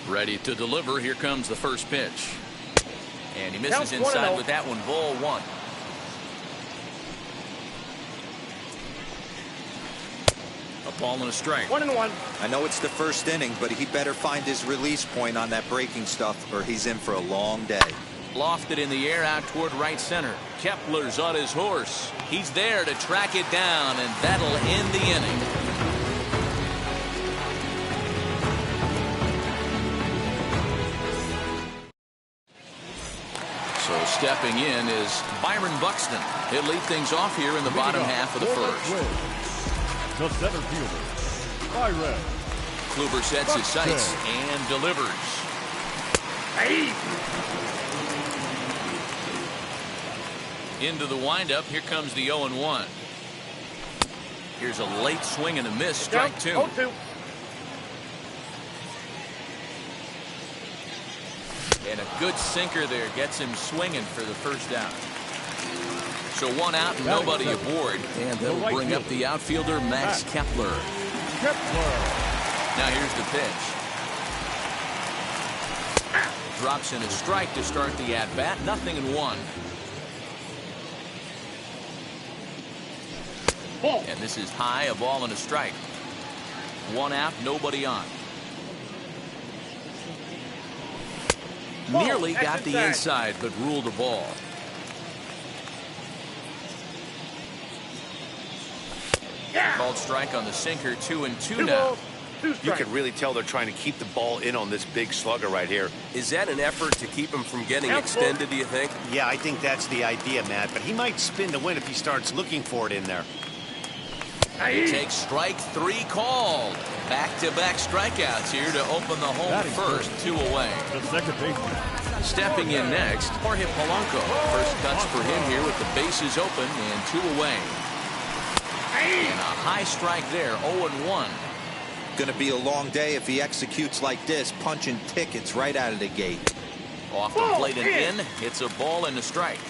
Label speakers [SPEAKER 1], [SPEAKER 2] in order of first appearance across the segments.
[SPEAKER 1] Ready to deliver. Here comes the first pitch. And he misses inside with that one. Ball one. A ball and a strike.
[SPEAKER 2] 1-1.
[SPEAKER 3] I know it's the first inning, but he better find his release point on that breaking stuff or he's in for a long day.
[SPEAKER 1] Lofted in the air out toward right center. Kepler's on his horse. He's there to track it down, and that'll end the inning. So stepping in is Byron Buxton. He'll lead things off here in the bottom half of the first.
[SPEAKER 4] The center fielder, Byron.
[SPEAKER 1] Kluber sets his sights and delivers. Into the windup. Here comes the 0-1. Here's a late swing and a miss. Strike two.
[SPEAKER 2] 0-2.
[SPEAKER 1] And a good sinker there gets him swinging for the first out. So one out and nobody aboard. And that'll bring up the outfielder, Max Kepler. Now here's the pitch. Drops in a strike to start the at-bat. 0-1. And this is high, a ball and a strike. One out, nobody on. Nearly got the inside, but ruled a ball. Called strike on the sinker. 2-2 now.
[SPEAKER 5] You can really tell they're trying to keep the ball in on this big slugger right here.
[SPEAKER 6] Is that an effort to keep him from getting extended, do you think?
[SPEAKER 5] Yeah, I think that's the idea, Matt, but he might spin to win if he starts looking for it in there.
[SPEAKER 1] He takes strike three called. Back-to-back strikeouts here to open the home first. 2 away.
[SPEAKER 4] The second baseman.
[SPEAKER 1] Stepping in next, Jorge Polanco. First cuts for him here with the bases open and 2 away. And a high strike there. 0-1.
[SPEAKER 3] Going to be a long day if he executes like this, punching tickets right out of the gate.
[SPEAKER 1] Off the plate and in. It's a ball and a strike.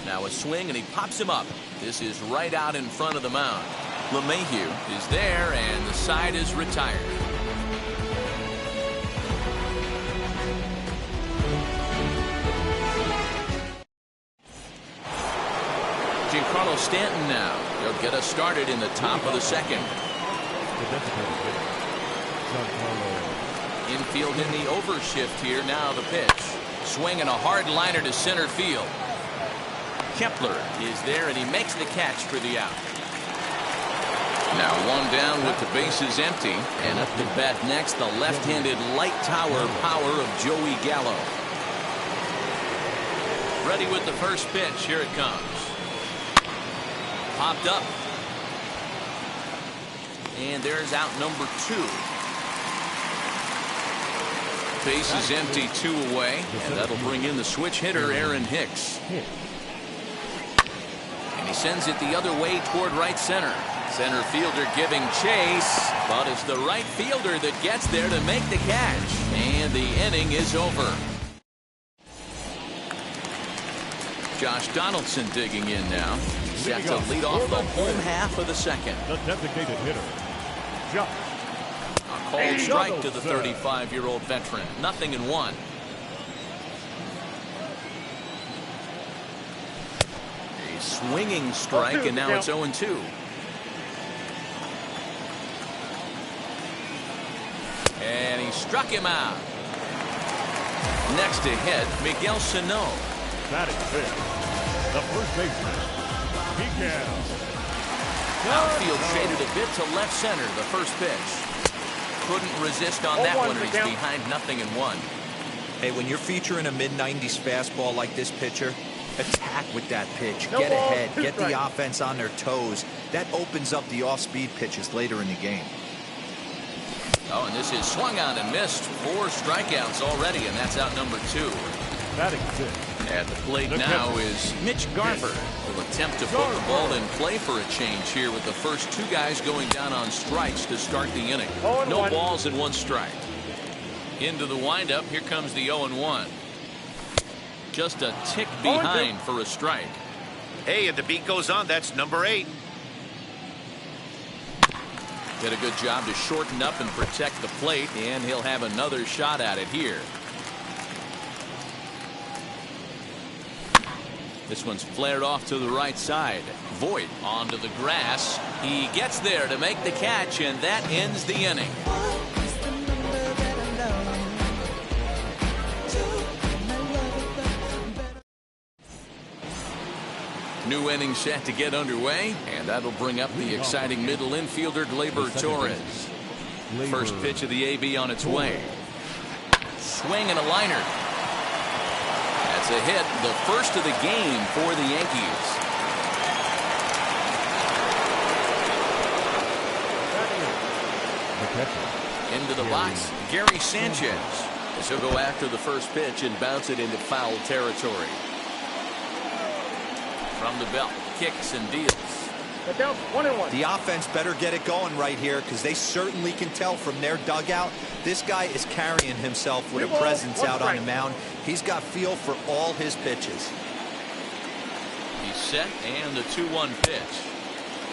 [SPEAKER 1] Now a swing, and he pops him up. This is right out in front of the mound. LeMahieu is there, and the side is retired. Giancarlo Stanton now. He'll get us started in the top of the second. Infield in the overshift here. Now the pitch. Swinging a hard liner to center field. Kepler is there, and he makes the catch for the out. Now one down with the bases empty, and up to bat next, the left-handed light tower power of Joey Gallo. Ready with the first pitch. Here it comes. Popped up. And there's out number 2. Bases empty, 2 away, and that'll bring in the switch hitter, Aaron Hicks. And he sends it the other way toward right center. Center fielder giving chase, but it's the right fielder that gets there to make the catch. And the inning is over. Josh Donaldson digging in now. Set to lead off the home half of the second.
[SPEAKER 4] The designated hitter, Josh.
[SPEAKER 1] A called strike to the 35-year-old veteran. 0-1. A swinging strike, and now it's 0-2. And he struck him out. Next to hit, Miguel Sano.
[SPEAKER 4] Batting fifth, the first baseman, Miguel.
[SPEAKER 1] Outfield shaded a bit to left center. The first pitch. Couldn't resist on that one, and he's behind 0-1.
[SPEAKER 3] Hey, when you're featuring a mid-90s fastball like this pitcher, attack with that pitch. Get ahead. Get the offense on their toes. That opens up the off-speed pitches later in the game.
[SPEAKER 1] Oh, and this is swung on and missed. 4 strikeouts already, and that's out number 2.
[SPEAKER 4] Batting fifth.
[SPEAKER 1] At the plate now is Mitch Garver. Will attempt to put the ball in play for a change here with the first 2 guys going down on strikes to start the inning. No balls and 1 strike. Into the windup. Here comes the 0-1. Just a tick behind for a strike.
[SPEAKER 5] Hey, and the beat goes on. That's number 8.
[SPEAKER 1] Did a good job to shorten up and protect the plate, and he'll have another shot at it here. This one's flared off to the right side. Voit onto the grass. He gets there to make the catch, and that ends the inning. New inning set to get underway, and that'll bring up the exciting middle infielder Gleyber Torres. First pitch of the AB on its way. Swing and a liner. That's a hit, the first of the game for the Yankees. Into the box, Gary Sanchez. As he'll go after the first pitch and bounce it into foul territory. From the belt, kicks and deals.
[SPEAKER 2] Down 1-1.
[SPEAKER 3] The offense better get it going right here, because they certainly can tell from their dugout this guy is carrying himself with a presence out on the mound. He's got feel for all his pitches.
[SPEAKER 1] He's set, and the 2-1 pitch.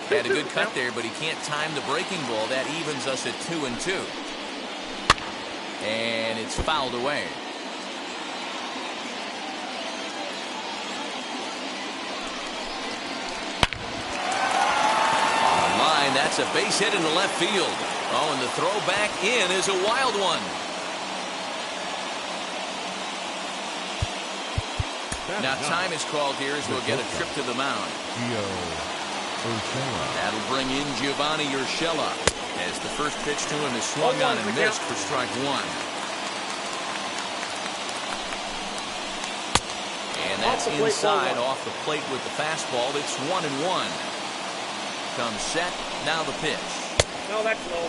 [SPEAKER 1] Had a good cut there, but he can't time the breaking ball. That evens us at 2-2. And it's fouled away. That's a base hit into left field. Oh, and the throw back in is a wild one. Now time is called here as we'll get a trip to the mound. That'll bring in Giovanni Urshela as the first pitch to him is swung on and missed for strike one. And that's inside off the plate with the fastball. It's 1-1. Comes set. Now the pitch.
[SPEAKER 2] No, that's low.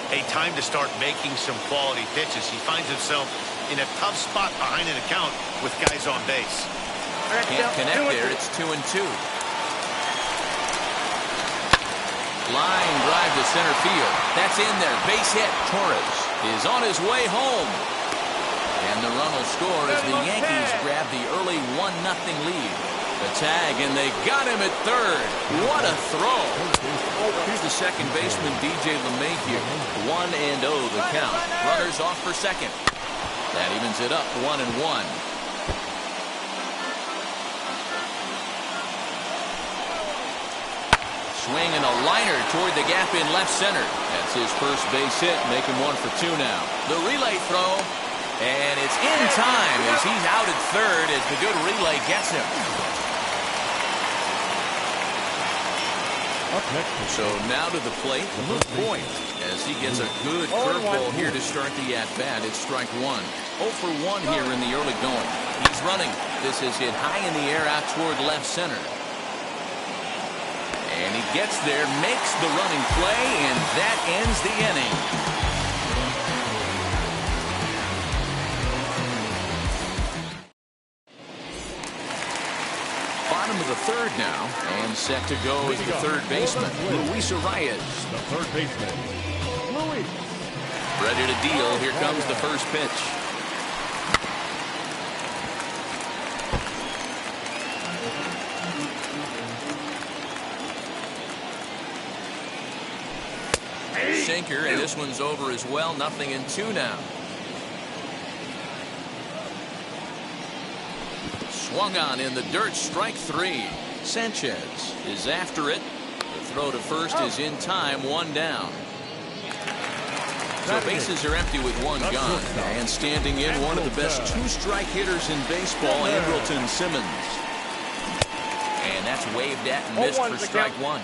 [SPEAKER 5] Hey, time to start making some quality pitches. He finds himself in a tough spot behind an account with guys on base.
[SPEAKER 1] Can't connect there. It's 2-2. Line drive to center field. That's in there. Base hit. Torres is on his way home. And the run will score as the Yankees grab the early 1-0 lead. The tag, and they got him at third. What a throw. Here's the second baseman, DJ LeMahieu. 1-0 the count. Runners off for second. That evens it up 1-1. Swing and a liner toward the gap in left center. That's his first base hit, make him 1 for 2 now. The relay throw, and it's in time as he's out at third as the good relay gets him. So now to the plate, Luke Voit, as he gets a good curveball here to start the at-bat. It's strike one. 0 for 1 here in the early going. He's running. This is hit high in the air out toward left center. And he gets there, makes the running play, and that ends the inning. Bottom of the third now, and set to go is the third baseman, Luis Arias.
[SPEAKER 4] The third baseman, Luis.
[SPEAKER 1] Ready to deal. Here comes the first pitch. Sinker, and this one's over as well. 0-2 now. Swung on in the dirt, strike 3. Sanchez is after it. The throw to first is in time, 1 down. So bases are empty with 1 gone. And standing in, one of the best 2-strike hitters in baseball, Andrelton Simmons. And that's waved at and missed for strike 1.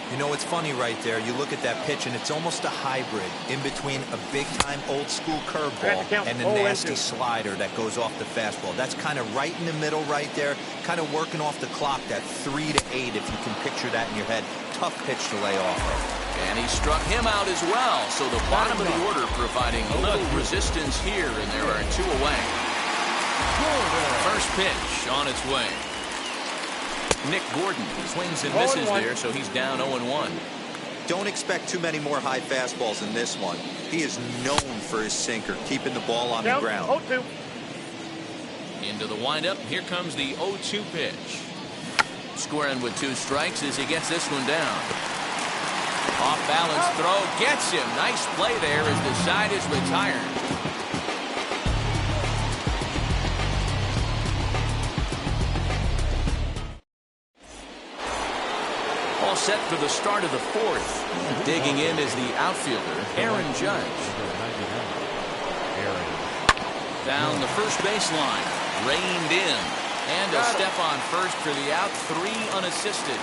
[SPEAKER 3] You know, it's funny right there. You look at that pitch, and it's almost a hybrid in between a big-time old-school curveball and a nasty slider that goes off the fastball. That's kind of right in the middle right there, kind of working off the clock, that 3 to 8, if you can picture that in your head. Tough pitch to lay off of.
[SPEAKER 1] And he struck him out as well. So the bottom of the order providing a little resistance here, and there are 2 away. First pitch on its way. Nick Gordon swings and misses there, so he's down 0-1.
[SPEAKER 3] Don't expect too many more high fastballs in this one. He is known for his sinker, keeping the ball on the ground.
[SPEAKER 2] 0-2.
[SPEAKER 1] Into the windup. Here comes the 0-2 pitch. Squaring with 2 strikes as he gets this one down. Off-balance throw gets him. Nice play there as the side is retired. All set for the start of the fourth. Digging in is the outfielder, Aaron Judge. Down the first baseline. Reined in. And a step on first for the out. 3 unassisted.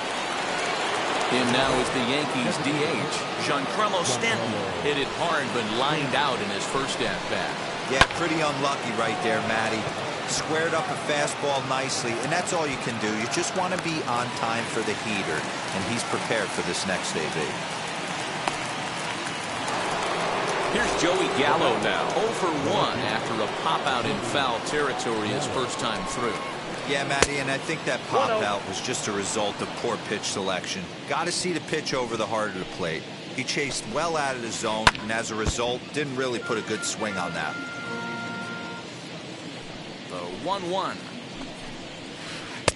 [SPEAKER 1] In now is the Yankees DH, Giancarlo Stanton. Hit it hard but lined out in his first at-bat.
[SPEAKER 3] Yeah, pretty unlucky right there, Matty. Squared up a fastball nicely, and that's all you can do. You just want to be on time for the heater, and he's prepared for this next AB.
[SPEAKER 1] Here's Joey Gallo now, 0 for 1 after a pop-out in foul territory his first time through.
[SPEAKER 3] Yeah, Matty, and I think that pop-out was just a result of poor pitch selection. Got to see the pitch over the heart of the plate. He chased well out of the zone, and as a result, didn't really put a good swing on that.
[SPEAKER 1] The 1-1.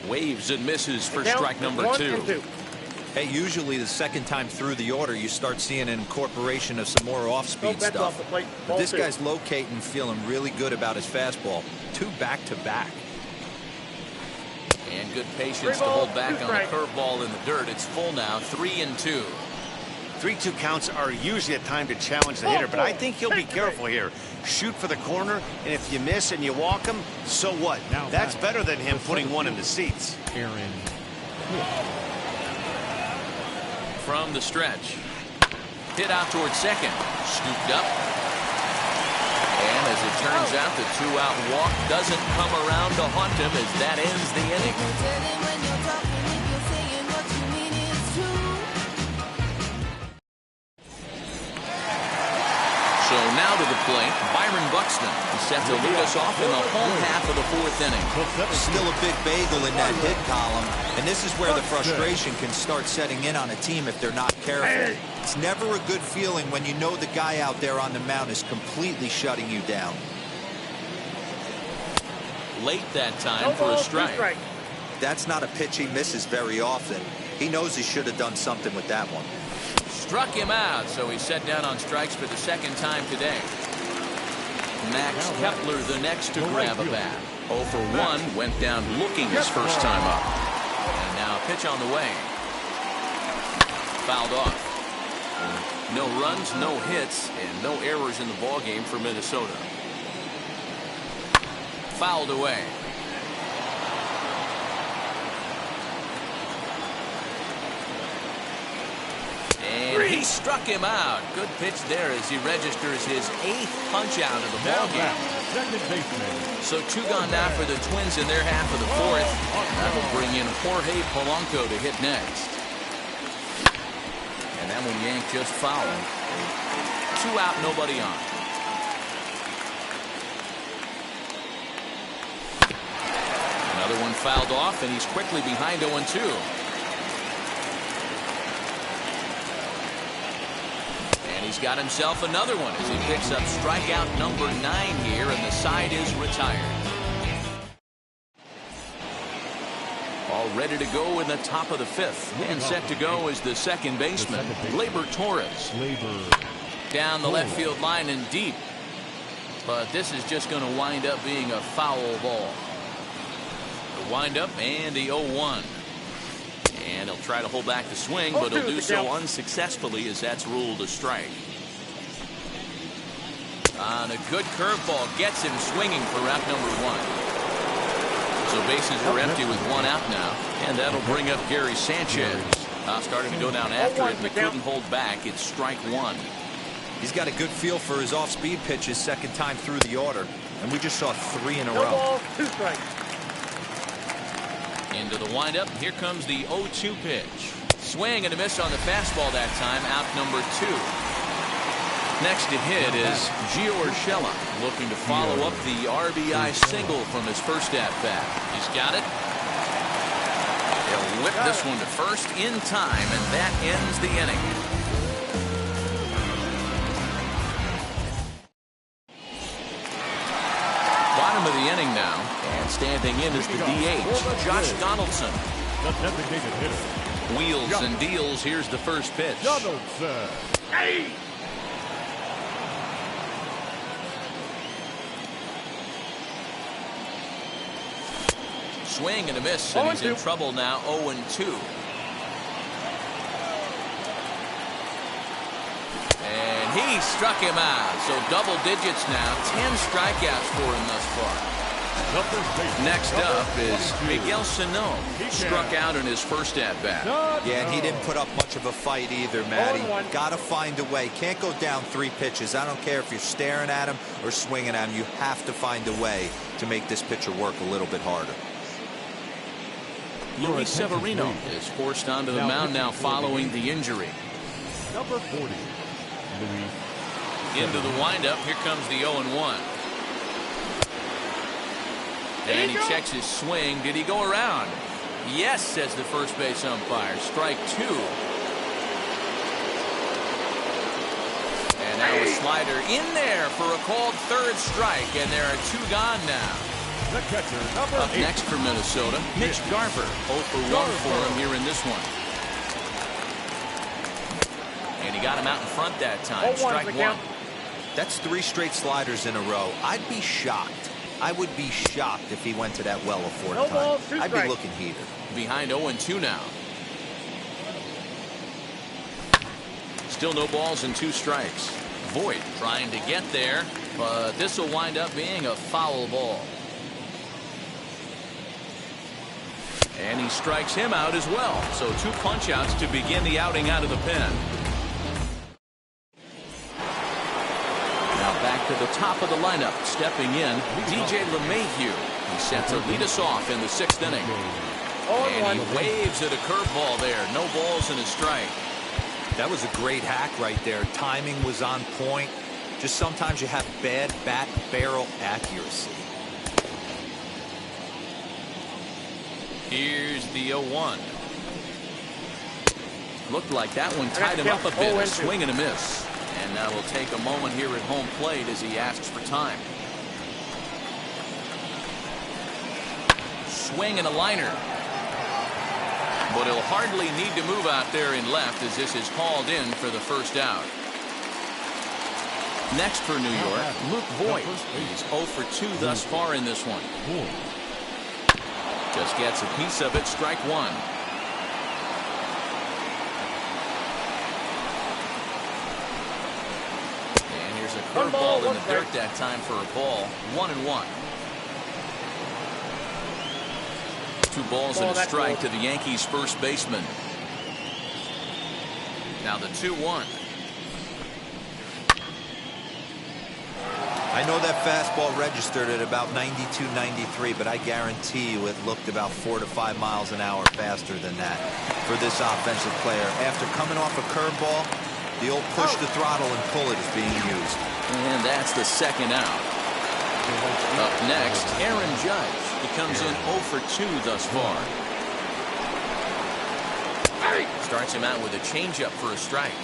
[SPEAKER 1] Waves and misses for strike number 2.
[SPEAKER 3] Hey, usually the second time through the order, you start seeing an incorporation of some more off-speed stuff. But this guy's locating, feeling really good about his fastball. 2 back-to-back.
[SPEAKER 1] And good patience to hold back on the curveball in the dirt. It's full now, 3-2.
[SPEAKER 5] 3-2 counts are usually a time to challenge the hitter, but I think he'll be careful here. Shoot for the corner, and if you miss and you walk him, so what? That's better than him putting one in the seats.
[SPEAKER 4] Aaron.
[SPEAKER 1] From the stretch. Hit out towards second. Scooped up. And as it turns out, the 2-out walk doesn't come around to haunt him as that ends the inning. So now to the plate, Byron Buxton is set to lead us off in the home half of the 4th inning.
[SPEAKER 3] Still a big bagel in that hit column, and this is where the frustration can start setting in on a team if they're not careful. It's never a good feeling when you know the guy out there on the mound is completely shutting you down.
[SPEAKER 1] Late that time for a strike.
[SPEAKER 3] That's not a pitch he misses very often. He knows he should have done something with that one.
[SPEAKER 1] Struck him out, so he's set down on strikes for the second time today. Max Kepler the next to grab a bat. 0 for 1, went down looking his first time up. And now a pitch on the way. Fouled off. No runs, no hits, and no errors in the ballgame for Minnesota. Fouled away. And he struck him out. Good pitch there as he registers his 8th punch out of the ballgame. So 2 gone now for the Twins in their half of the 4th. That'll bring in Jorge Polanco to hit next. And that one yanked just foul. 2 out, nobody on. Another one fouled off, and he's quickly behind 0-2. And he's got himself another one as he picks up strikeout number 9 here, and the side is retired. All ready to go in the top of the 5th. And set to go is the second baseman, Gleyber Torres. Down the left field line and deep. But this is just going to wind up being a foul ball. The windup and the 0-1. And he'll try to hold back the swing, but he'll do so unsuccessfully as that's ruled a strike. On a good curveball gets him swinging for route number 1. So bases are empty with 1 out now, and that'll bring up Gary Sanchez. Starting to go down after it, but couldn't hold back. It's strike 1.
[SPEAKER 3] He's got a good feel for his off-speed pitches second time through the order, and we just saw 3 in a row.
[SPEAKER 2] 2 strikes.
[SPEAKER 1] Into the windup. Here comes the 0-2 pitch. Swing and a miss on the fastball that time. Out number 2. Next to hit is Gio Urshela, looking to follow up the RBI single from his first at-bat. He's got it. He'll whip this one to first in time, and that ends the inning. Bottom of the inning now, and standing in is the DH, Josh Donaldson.
[SPEAKER 4] The designated hitter,
[SPEAKER 1] Wheels and deals. Here's the first pitch.
[SPEAKER 4] Donaldson.
[SPEAKER 2] Hey!
[SPEAKER 1] Swing and a miss, and he's in trouble now. 0-2. And he struck him out. So double digits now. 10 strikeouts for him thus far. Next up is Miguel Sano. Struck out in his first at-bat.
[SPEAKER 3] Yeah, and he didn't put up much of a fight either, Matty. Got to find a way. Can't go down 3 pitches. I don't care if you're staring at him or swinging at him. You have to find a way to make this pitcher work a little bit harder.
[SPEAKER 1] Luis Severino is forced onto the mound now following the injury.
[SPEAKER 4] Number 40, Luis.
[SPEAKER 1] Into the windup. Here comes the 0-1. And he checks his swing. Did he go around? Yes, says the first base umpire. Strike 2. And now a slider in there for a called third strike. And there are 2 gone now.
[SPEAKER 4] The catcher, number
[SPEAKER 1] Up
[SPEAKER 4] 8.
[SPEAKER 1] next for Minnesota, Mitch Garver. 0 for 1 for him here in this one. And he got him out in front that time. Strike 1.
[SPEAKER 3] That's 3 straight sliders in a row. I'd be shocked. I would be shocked if he went to that well a 4th time. I'd be looking heated.
[SPEAKER 1] Behind 0-2 now. Still no balls and 2 strikes. Voit trying to get there, but this will wind up being a foul ball. And he strikes him out as well. So 2 punch-outs to begin the outing out of the pen. Now back to the top of the lineup. Stepping in, DJ LeMahieu. He's set to lead us off in the 6th inning. And he waves at a curveball there. No balls and a strike.
[SPEAKER 3] That was a great hack right there. Timing was on point. Just sometimes you have bad bat barrel accuracy.
[SPEAKER 1] Here's the 0-1. Looked like that one tied him up a bit. A swing and a miss. And now we'll take a moment here at home plate as he asks for time. Swing and a liner. But he'll hardly need to move out there in left as this is hauled in for the first out. Next for New York, Luke Voit. He's 0 for 2 thus far in this one. Just gets a piece of it. Strike 1. And here's a curveball in the dirt that time for a ball. 1-1. 2 balls and a strike to the Yankees first baseman. Now the 2-1.
[SPEAKER 3] I know that fastball registered at about 92, 93, but I guarantee you it looked about 4 to 5 miles an hour faster than that for this offensive player. After coming off a curveball, the old push the throttle and pull it is being used.
[SPEAKER 1] And that's the 2nd out. Up next, Aaron Judge. He comes in 0 for 2 thus far. Starts him out with a changeup for a strike.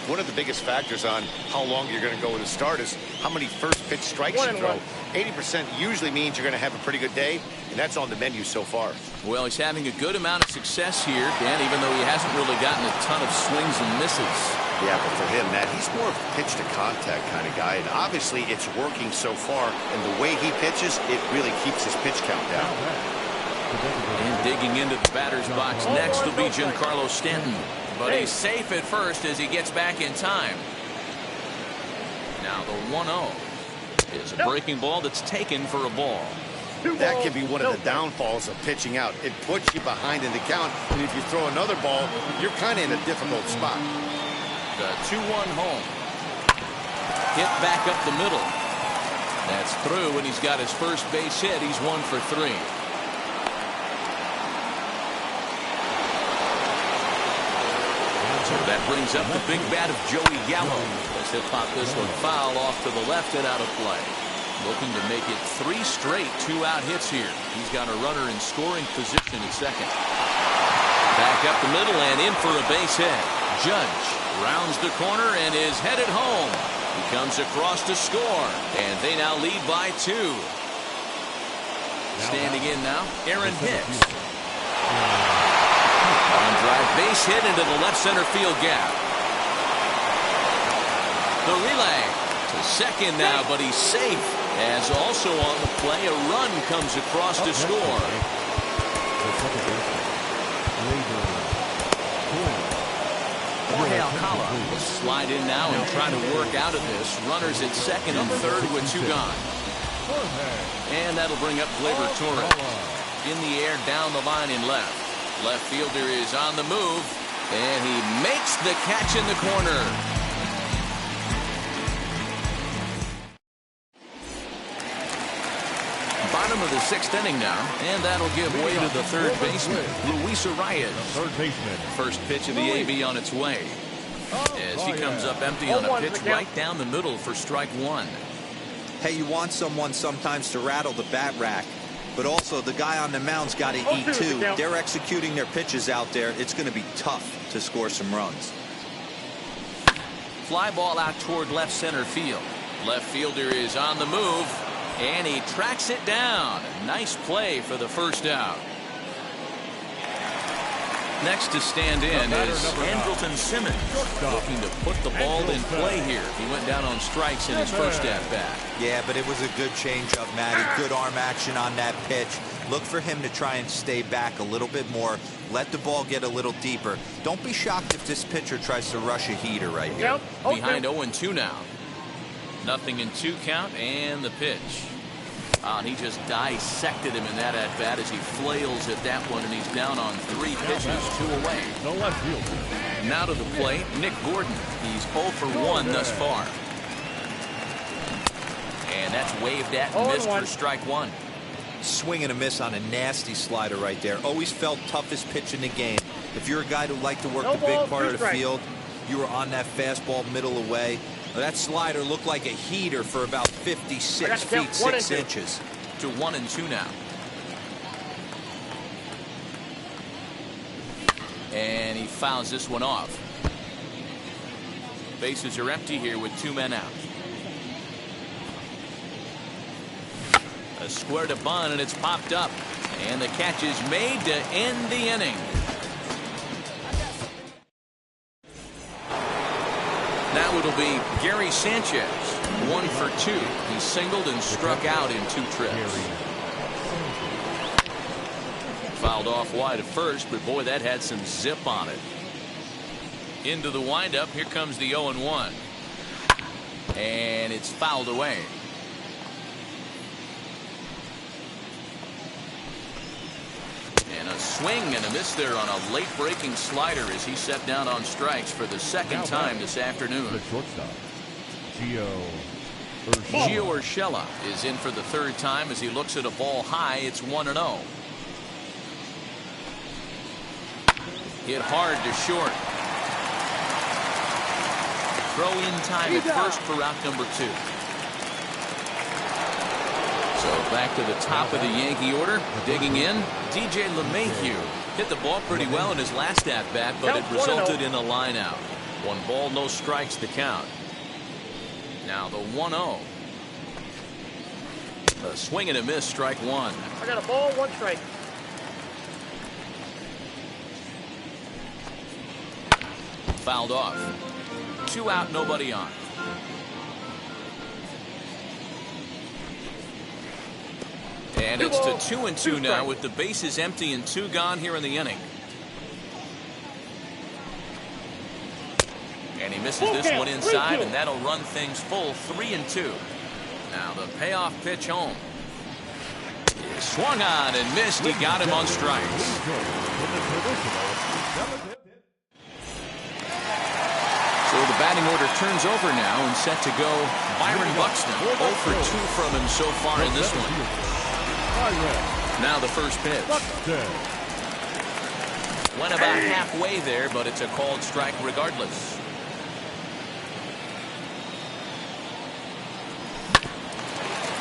[SPEAKER 5] One of the biggest factors on how long you're going to go with a start is how many first pitch strikes you throw. 80% usually means you're going to have a pretty good day, and that's on the menu so far.
[SPEAKER 1] Well, he's having a good amount of success here, Dan, even though he hasn't really gotten a ton of swings and misses.
[SPEAKER 5] Yeah, but for him, Matt, he's more of a pitch to contact kind of guy, and obviously it's working so far, and the way he pitches, it really keeps his pitch count down.
[SPEAKER 1] And digging into the batter's box next will be Giancarlo Stanton. But he's safe at first as he gets back in time. Now the 1-0 is a breaking ball that's taken for a ball.
[SPEAKER 5] That can be one of the downfalls of pitching out. It puts you behind in the count, and if you throw another ball, you're kind of in a difficult spot.
[SPEAKER 1] The 2-1 home. Hit back up the middle. That's through, and he's got his first base hit. He's 1 for 3. So that brings up the big bat of Joey Gallo. As he'll pop this one foul off to the left and out of play. Looking to make it 3 straight 2-out hits here. He's got a runner in scoring position at second. Back up the middle and in for a base hit. Judge rounds the corner and is headed home. He comes across to score, and they now lead by 2. Standing in now, Aaron Hicks. On drive, base hit into the left center field gap. The relay to second now, but he's safe. As also on the play, a run comes across to score. Jorge Alcala will slide in now and try to work out of this. Runners at second and third with two gone. And that'll bring up Gleyber Torres. In the air, down the line in left. Left fielder is on the move, and he makes the catch in the corner. Bottom of the sixth inning now, and that'll give way to the third baseman, Luis Arias.
[SPEAKER 4] Third baseman.
[SPEAKER 1] First pitch of the AB on its way. As he comes up empty on a pitch right down the middle for strike one.
[SPEAKER 3] Hey, you want someone sometimes to rattle the bat rack, but also the guy on the mound's got to eat too. They're executing their pitches out there. It's going to be tough to score some runs.
[SPEAKER 1] Fly ball out toward left center field. Left fielder is on the move, and he tracks it down. Nice play for the first out. Next to stand in is Andrelton Simmons, looking to put the ball in play here. He went down on strikes in his first at-bat.
[SPEAKER 3] Yeah, but it was a good changeup, Matty. Good arm action on that pitch. Look for him to try and stay back a little bit more. Let the ball get a little deeper. Don't be shocked if this pitcher tries to rush a heater right here.
[SPEAKER 1] Behind 0-2 now. Nothing in 2 count, and the pitch. And he just dissected him in that at-bat as he flails at that one, and he's down on 3 pitches, 2 away.
[SPEAKER 4] The left fielder.
[SPEAKER 1] Now to the plate, Nick Gordon. He's 0 for 1 thus far. And that's waved at and missed for strike one.
[SPEAKER 3] Swing and a miss on a nasty slider right there. Always felt toughest pitch in the game. If you're a guy who liked to work the big part of the field, you were on that fastball middle away. That slider looked like a heater for about 56 feet 6 inches.
[SPEAKER 1] To 1-2 now. And he fouls this one off. Bases are empty here with 2 men out. A square to bunt, and it's popped up. And the catch is made to end the inning. Now it'll be Gary Sanchez, 1 for 2. He singled and struck out in 2 trips. Fouled off wide at first, but boy, that had some zip on it. Into the windup, here comes the 0-1. And it's fouled away. And a swing and a miss there on a late breaking slider as he set down on strikes for the second time this afternoon.
[SPEAKER 4] The shortstop,
[SPEAKER 1] Gio Urshela is in for the 3rd time as he looks at a ball high. It's 1-0. Hit hard to short. Throw in time at first for out number 2. So back to the top of the Yankee order. Digging in, DJ LeMahieu hit the ball pretty well in his last at-bat, but it resulted in a line out. 1 ball, no strikes to count. Now the 1-0. A swing and a miss, strike 1.
[SPEAKER 2] I got a ball, 1 strike.
[SPEAKER 1] Fouled off. 2 out, nobody on. And it's to 2-2 now with the bases empty and 2 gone here in the inning. And he misses this one inside, and that'll run things full 3-2. Now the payoff pitch home. He swung on and missed. He got him on strikes. So the batting order turns over now and set to go Byron Buxton. 0 for 2 from him so far in this one. Now the first pitch. Went about halfway there, but it's a called strike regardless.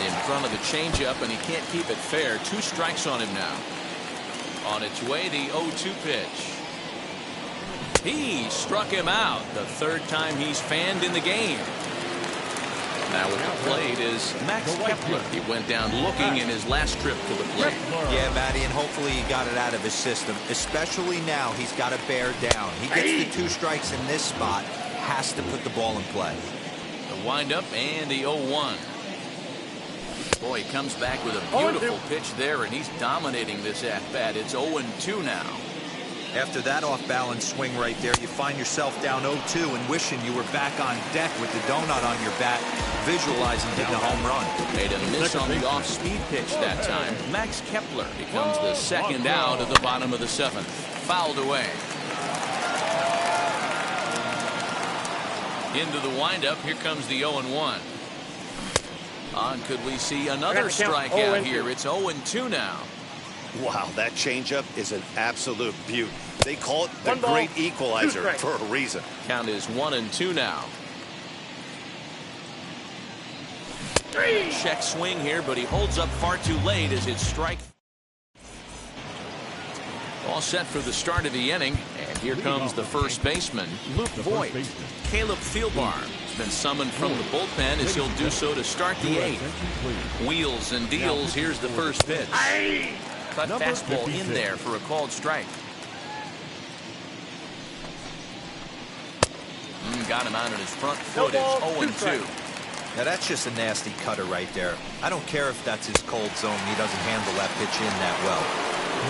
[SPEAKER 1] In front of the changeup, and he can't keep it fair. 2 strikes on him now. On its way, the 0-2 pitch. He struck him out. The 3rd time he's fanned in the game. Now with the plate is Max Kepler. He went down looking in his last trip to the plate.
[SPEAKER 3] Yeah, Matty, and hopefully he got it out of his system. Especially now, he's got to bear down. He gets the 2 strikes in this spot, has to put the ball in play.
[SPEAKER 1] The windup and the 0-1. Boy, he comes back with a beautiful pitch there, and he's dominating this at-bat. It's 0-2 now.
[SPEAKER 3] After that off-balance swing right there, you find yourself down 0-2 and wishing you were back on deck with the donut on your bat, visualizing getting a home run.
[SPEAKER 1] Made a miss on the off-speed pitch that time. Max Kepler becomes the second out of the bottom of the 7th. Fouled away. Into the windup. Here comes the 0-1. Could we see another strikeout here? It's 0-2 now.
[SPEAKER 5] Wow, that changeup is an absolute beaut. They call it the great equalizer for a reason.
[SPEAKER 1] Count is 1-2 now. Check swing here, but he holds up far too late as it's strike. All set for the start of the inning, and here comes the first baseman, Luke Voigt. Caleb Thielbar has been summoned from the bullpen as he'll do so to start the 8th. Wheels and deals. Here's the first pitch. Cut fastball in there for a called strike. Got him out on his front foot. It's 0-2.
[SPEAKER 3] Now that's just a nasty cutter right there. I don't care if that's his cold zone. He doesn't handle that pitch in that well.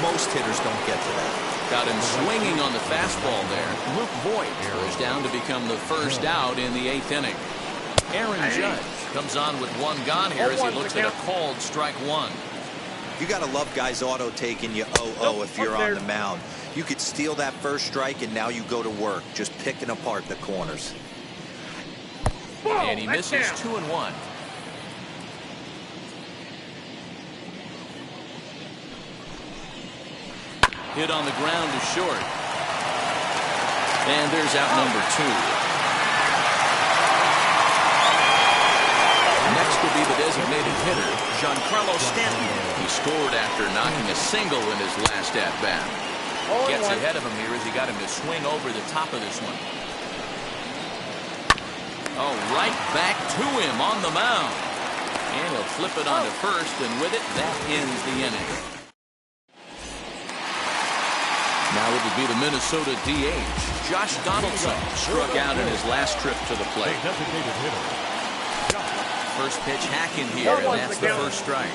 [SPEAKER 3] Most hitters don't get to that.
[SPEAKER 1] Got him swinging on the fastball there. Luke Voigt goes down to become the first out in the 8th inning. Aaron Judge comes on with 1 gone here as he looks at a called strike 1.
[SPEAKER 3] You got to love guys auto taking you 0-0 if you're on the mound. You could steal that first strike and now you go to work just picking apart the corners.
[SPEAKER 1] And he misses 2-1. Hit on the ground to short. And there's out number 2. Next will be the designated hitter, Giancarlo Stanton. He scored after knocking a single in his last at-bat. Gets ahead of him here as he got him to swing over the top of this one. Oh, right back to him on the mound. And he'll flip it onto first, and with it, that ends the inning. Now it would be the Minnesota DH. Josh Donaldson struck out in his last trip to the plate. First pitch hacking here, and that's the first strike.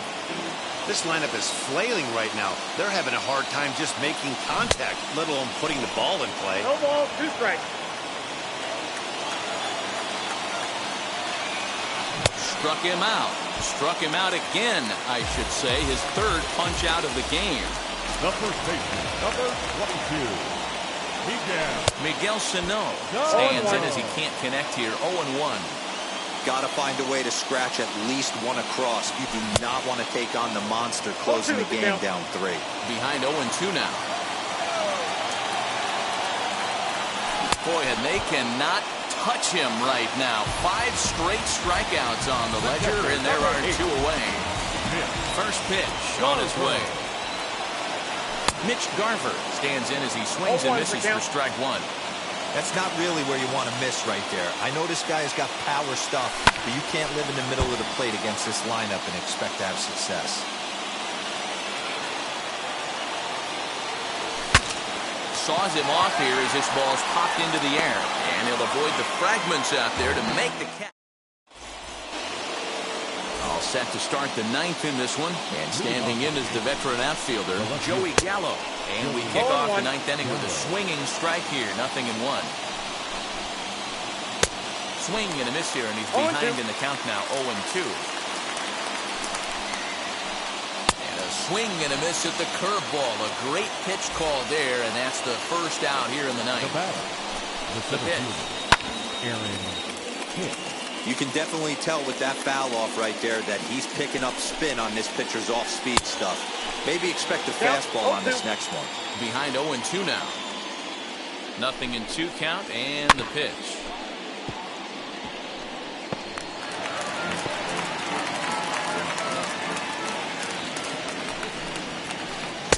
[SPEAKER 5] This lineup is flailing right now. They're having a hard time just making contact, let alone putting the ball in play.
[SPEAKER 2] No ball, 2 strikes.
[SPEAKER 1] Struck him out. Struck him out again, I should say. His 3rd punch out of the game.
[SPEAKER 4] The first baseman, number 22,
[SPEAKER 1] Miguel Sano stands in as he can't connect here. 0-1.
[SPEAKER 3] Got to find a way to scratch at least 1 across. You do not want to take on the monster closing the game down 3.
[SPEAKER 1] Behind 0-2 now. Boy, and they cannot touch him right now. 5 straight strikeouts on the ledger, and there are 2 away. First pitch on his way. Mitch Garver stands in as he swings and misses for strike 1.
[SPEAKER 3] That's not really where you want to miss right there. I know this guy has got power stuff, but you can't live in the middle of the plate against this lineup and expect to have success.
[SPEAKER 1] Saws him off here as this ball's popped into the air. And he'll avoid the fragments out there to make the catch. All set to start the 9th in this one. And standing in is the veteran outfielder, Joey Gallo. And we kick off the 9th inning with a swinging strike here. 0-1. Swing and a miss here, and he's behind in the count now. 0-2. Swing and a miss at the curveball. A great pitch call there, and that's the first out here in the 9th. The pitch.
[SPEAKER 3] You can definitely tell with that foul off right there that he's picking up spin on this pitcher's off-speed stuff. Maybe expect a fastball on this next one.
[SPEAKER 1] Behind 0-2 now. 0-2 count, and the pitch.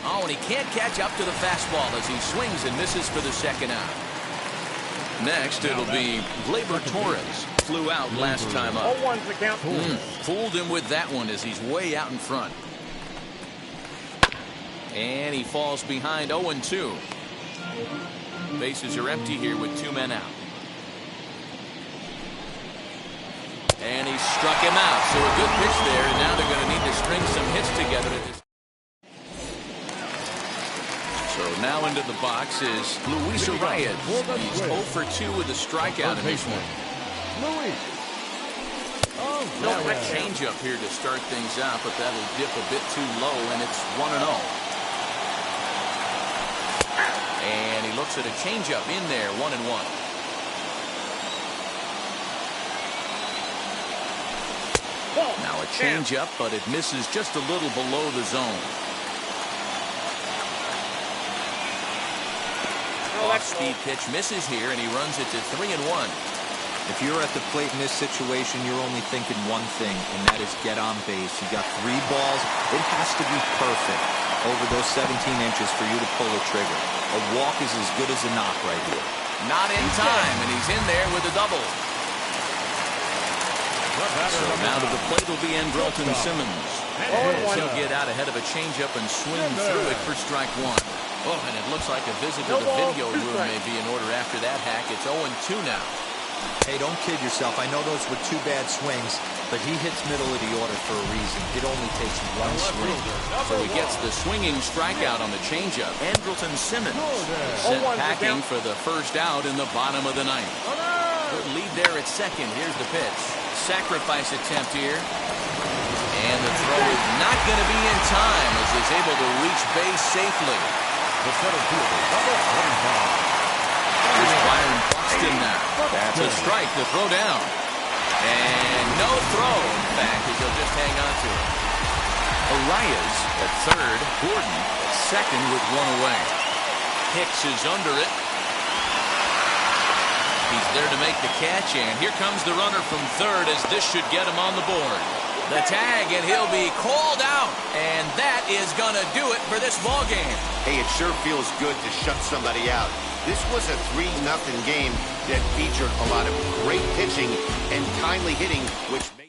[SPEAKER 1] Oh, and he can't catch up to the fastball as he swings and misses for the 2nd out. Next, it'll be Gleyber Torres. Flew out last time up.
[SPEAKER 2] 0-1's the count.
[SPEAKER 1] Fooled him with that one as he's way out in front. And he falls behind 0-2. Bases are empty here with 2 men out. And he struck him out. So a good pitch there, and now they're going to need to string some hits together. So now into the box is Luis Arias. He's 0 for 2 with a strikeout in this one. No changeup here to start things out, but that'll dip a bit too low, and it's 1-0. And he looks at a changeup in there, 1-1. Now a changeup, but it misses just a little below the zone. Off-speed pitch misses here, and he runs it to 3-1.
[SPEAKER 3] If you're at the plate in this situation, you're only thinking one thing, and that is get on base. You got 3 balls. It has to be perfect over those 17 inches for you to pull a trigger. A walk is as good as a knock right here.
[SPEAKER 1] Not in time, and he's in there with a double. So now to the plate will be Andrelton Simmons. He'll get out ahead of a changeup and swing through it for strike 1. Oh, and it looks like a visit to the video room may be in order after that hack. It's 0-2 now.
[SPEAKER 3] Hey, don't kid yourself. I know those were 2 bad swings, but he hits middle of the order for a reason. It only takes 1 swing.
[SPEAKER 1] So he gets the swinging strikeout on the changeup. Andrelton Simmons sent packing for the first out in the bottom of the 9th. Good lead there at second. Here's the pitch. Sacrifice attempt here. And the throw is not going to be in time as he's able to reach base safely.
[SPEAKER 4] The center fielder, number 25.
[SPEAKER 1] Here's Byron Buxton now. That's a strike to throw down. And no throw, in fact, as he'll just hang on to it. Arias at third. Gordon at second with 1 away. Hicks is under it. He's there to make the catch, and here comes the runner from third as this should get him on the board. The tag, and he'll be called out, and that is going to do it for this ballgame.
[SPEAKER 5] Hey, it sure feels good to shut somebody out. This was a 3-0 game that featured a lot of great pitching and timely hitting, which made